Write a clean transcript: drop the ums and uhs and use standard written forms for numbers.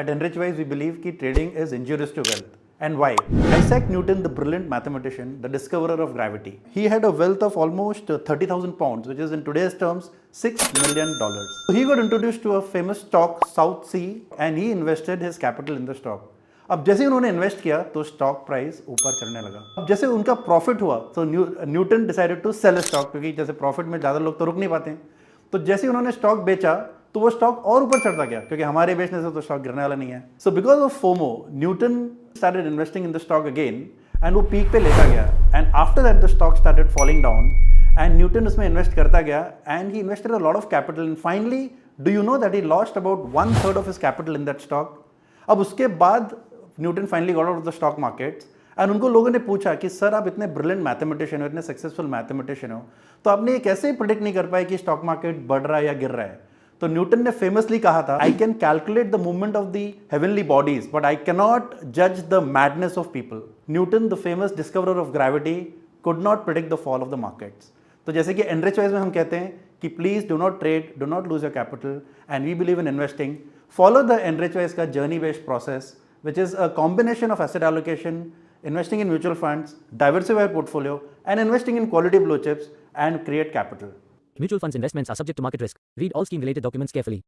At Enrichwise, we believe that trading is injurious to wealth. And why? Isaac Newton, the brilliant mathematician, the discoverer of gravity, he had a wealth of almost 30,000 pounds, which is in today's terms $6 million. So he got introduced to a famous stock, South Sea, and he invested his capital in the stock. अब जैसे उन्होंने invest किया तो stock price ऊपर चढ़ने लगा. अब जैसे उनका प्रॉफिट हुआ तो Newton decided to sell stock, क्योंकि जैसे प्रॉफिट में ज़्यादा लोग तो रुक नहीं पाते हैं. तो जैसे उन्होंने स्टॉक बेचा तो वो स्टॉक और ऊपर चढ़ता गया, क्योंकि हमारे बेचने से तो स्टॉक गिरने वाला नहीं है. So because of FOMO Newton started investing in the stock again and वो पीक पे लेता गया. And after that the stock started falling down and Newton उसमें इन्वेस्ट करता गया and he invested a lot of capital and finally do you know that he lost about 1/3 of his capital in that stock. अब उसके बाद Newton finally got out of the stock markets and उनको लोगों ने पूछा कि sir आप इतने ब्रिलियंट मैथमेटिशियन हो, इतने सक्सेसफुल मैथमेटिशियन हो, तो आपने ये कैसे प्रिडिक्ट नहीं कर पाए कि स्टॉक मार्केट बढ़ रहा है या गिर रहा है. तो न्यूटन ने फेमसली कहा था, I can calculate the movement of the heavenly bodies but I cannot जज the madness of people. Newton, the famous discoverer of gravity, could not predict the fall of the markets. तो जैसे कि Enrichwise में हम कहते हैं कि please do not trade, do not lose your capital and we believe in investing. Follow the Enrichwise का journey based process which is a combination of asset allocation, investing in mutual funds, diversify your portfolio, and investing in quality blue chips and create capital. Mutual funds investments are subject to market risk. Read all scheme related documents carefully.